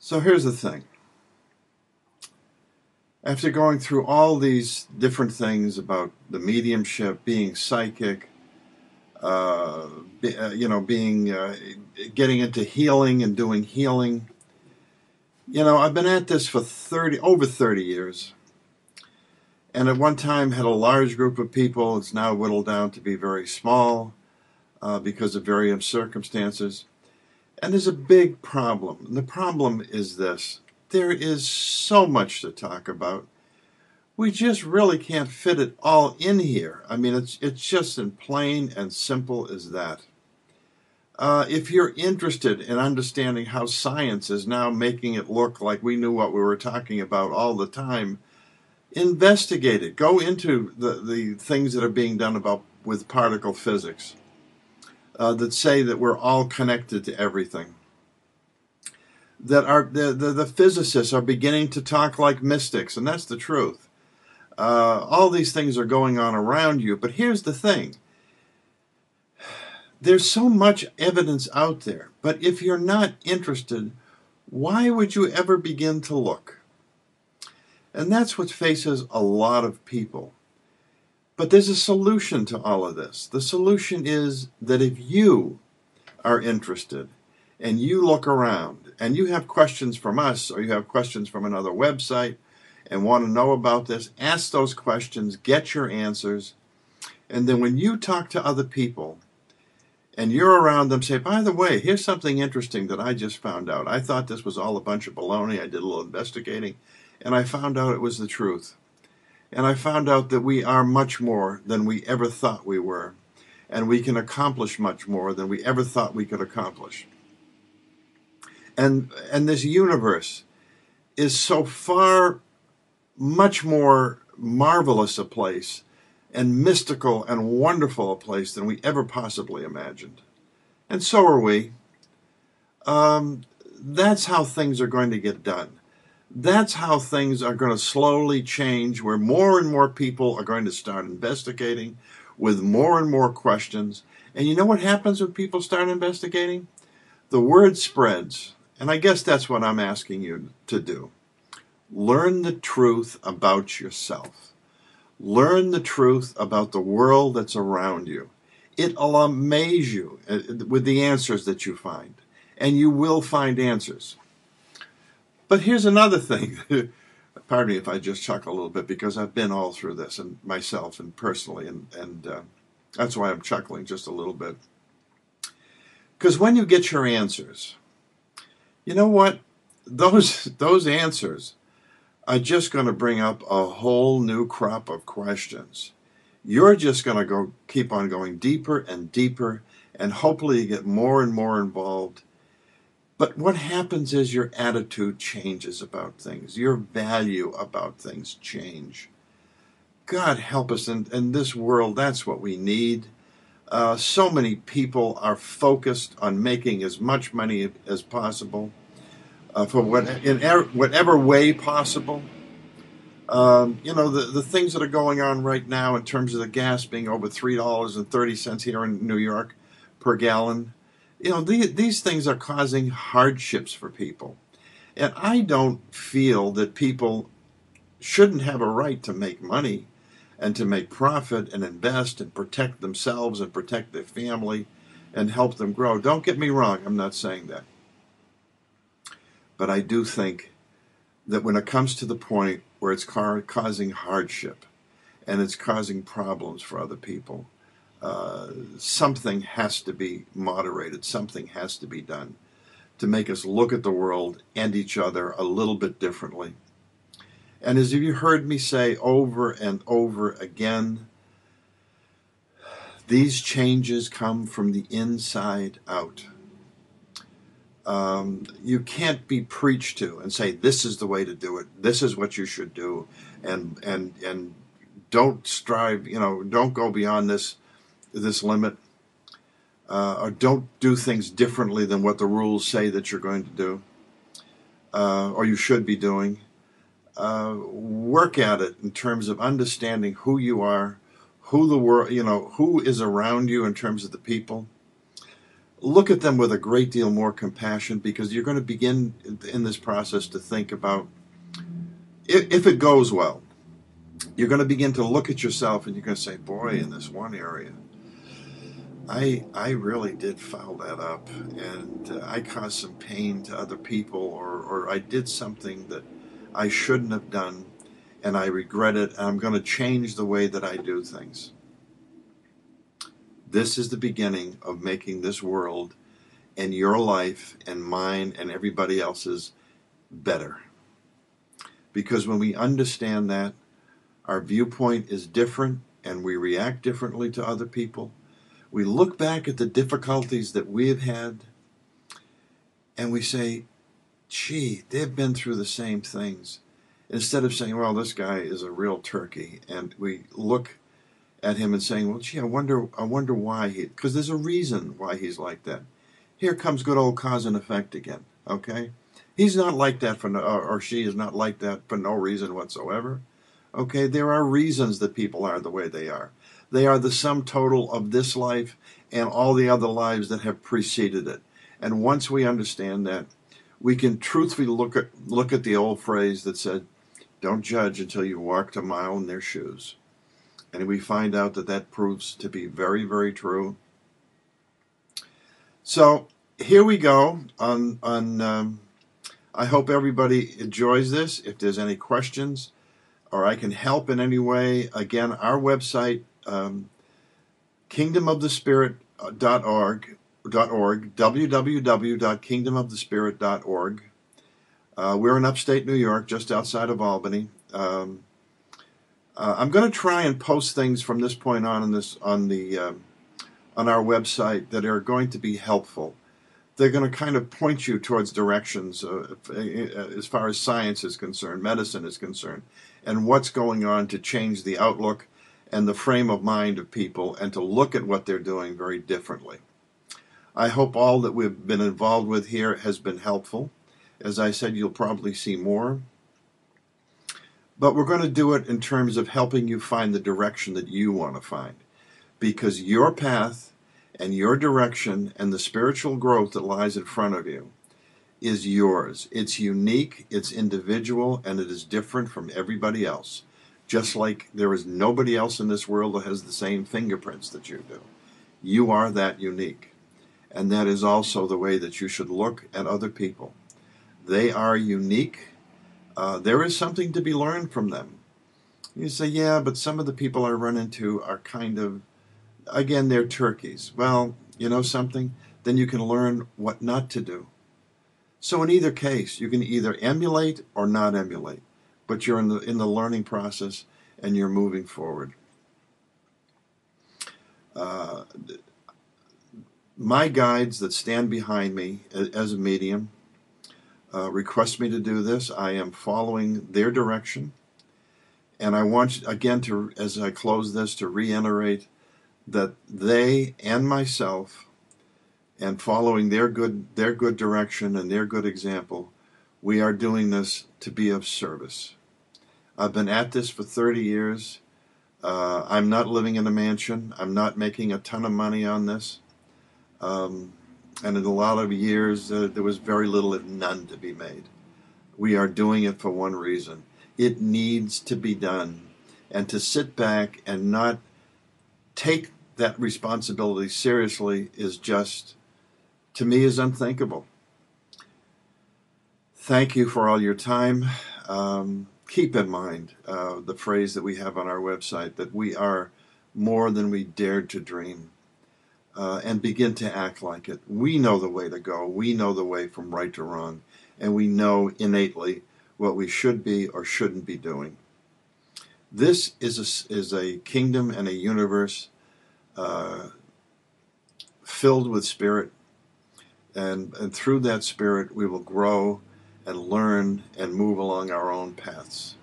So here's the thing. After going through all these different things about the mediumship, being psychic, getting into healing and doing healing, I've been at this for over 30 years. And at one time had a large group of people. It's now whittled down to be very small because of various circumstances. And there's a big problem. And the problem is this. There is so much to talk about. We just really can't fit it all in here. I mean, it's just in plain and simple as that. If you're interested in understanding how science is now making it look like we knew what we were talking about all the time, investigate it. Go into the things that are being done with particle physics that say that we're all connected to everything. That the physicists are beginning to talk like mystics, and that's the truth. All these things are going on around you, but here's the thing. There's so much evidence out there, but if you're not interested, why would you ever begin to look? And that's what faces a lot of people. But there's a solution to all of this. The solution is that if you are interested and you look around and you have questions from us or you have questions from another website and want to know about this, ask those questions, get your answers, and then when you talk to other people and you're around them, say, by the way, here's something interesting that I just found out. I thought this was all a bunch of baloney. I did a little investigating, and I found out it was the truth. And I found out that we are much more than we ever thought we were, and we can accomplish much more than we ever thought we could accomplish. And this universe is so far much more marvelous a place and mystical and wonderful a place than we ever possibly imagined. And so are we. That's how things are going to get done. That's how things are going to slowly change, where more and more people are going to start investigating with more and more questions. And you know what happens when people start investigating? The word spreads. And I guess that's what I'm asking you to do. Learn the truth about yourself. Learn the truth about the world that's around you. It'll amaze you with the answers that you find. And you will find answers. But here's another thing. Pardon me if I just chuckle a little bit, because I've been all through this and myself and personally, and that's why I'm chuckling just a little bit. Because when you get your answers, you know what? Those answers are just going to bring up a whole new crop of questions. You're just going to keep on going deeper and deeper, and hopefully you get more and more involved. But what happens is your attitude changes about things. Your value about things change. God help us in this world. That's what we need. So many people are focused on making as much money as possible in whatever way possible. The things that are going on right now in terms of the gas being over $3.30 here in New York per gallon. These things are causing hardships for people. And I don't feel that people shouldn't have a right to make money and to make profit and invest and protect themselves and protect their family and help them grow. Don't get me wrong, I'm not saying that. But I do think that when it comes to the point where it's causing hardship and it's causing problems for other people, something has to be moderated. Something has to be done to make us look at the world and each other a little bit differently. And as you heard me say over and over again, these changes come from the inside out. You can't be preached to and say, this is the way to do it. This is what you should do. And don't strive, don't go beyond this limit, or don't do things differently than what the rules say that you're going to do, or you should be doing. Work at it in terms of understanding who you are, who the world, who is around you in terms of the people. look at them with a great deal more compassion, because you're going to begin in this process to think about, if it goes well, you're going to begin to look at yourself and you're going to say, boy, in this one area, I really did foul that up, and I caused some pain to other people, or I did something that I shouldn't have done, and I regret it, and I'm going to change the way that I do things. This is the beginning of making this world and your life and mine and everybody else's better. Because when we understand that, our viewpoint is different and we react differently to other people. We look back at the difficulties that we have had and we say, gee, they've been through the same things. Instead of saying, well, this guy is a real turkey, and we look at him and saying, well, gee, I wonder why he, because there's a reason why he's like that. Here comes good old cause and effect again, okay? He's not like that for no, or she is not like that for no reason whatsoever. Okay, there are reasons that people are the way they are. They are the sum total of this life and all the other lives that have preceded it. And once we understand that, we can truthfully look at the old phrase that said, don't judge until you walked a mile in their shoes. And we find out that that proves to be very, very true. So here we go. I hope everybody enjoys this. If there's any questions or I can help in any way, again, our website, kingdomofthespirit.org, www.kingdomofthespirit.org. We're in upstate New York, just outside of Albany. I'm going to try and post things from this point on on our website that are going to be helpful. They're going to kind of point you towards directions as far as science is concerned, medicine is concerned, and what's going on to change the outlook and the frame of mind of people and to look at what they're doing very differently. I hope all that we've been involved with here has been helpful. As I said, you'll probably see more. But we're going to do it in terms of helping you find the direction that you want to find. Because your path and your direction and the spiritual growth that lies in front of you is yours. It's unique, it's individual, and it is different from everybody else. Just like there is nobody else in this world that has the same fingerprints that you do. You are that unique. And that is also the way that you should look at other people. They are unique. There is something to be learned from them. You say, yeah, but some of the people I run into are kind of, again, they're turkeys. Well, you know something? Then you can learn what not to do. So in either case, you can either emulate or not emulate, but you're in the learning process and you're moving forward. My guides that stand behind me as a medium request me to do this. I am following their direction. And I want, again, to, as I close this, to reiterate that they and myself, and following their good direction and their good example, we are doing this to be of service. I've been at this for 30 years. I'm not living in a mansion. I'm not making a ton of money on this. And in a lot of years, there was very little, if none, to be made. We are doing it for one reason. It needs to be done. And to sit back and not take that responsibility seriously is just, to me, is unthinkable. Thank you for all your time. Keep in mind the phrase that we have on our website, that we are more than we dared to dream. And begin to act like it. We know the way to go. We know the way from right to wrong. And we know innately what we should be or shouldn't be doing. This is a kingdom and a universe filled with spirit. And through that spirit, we will grow and learn and move along our own paths.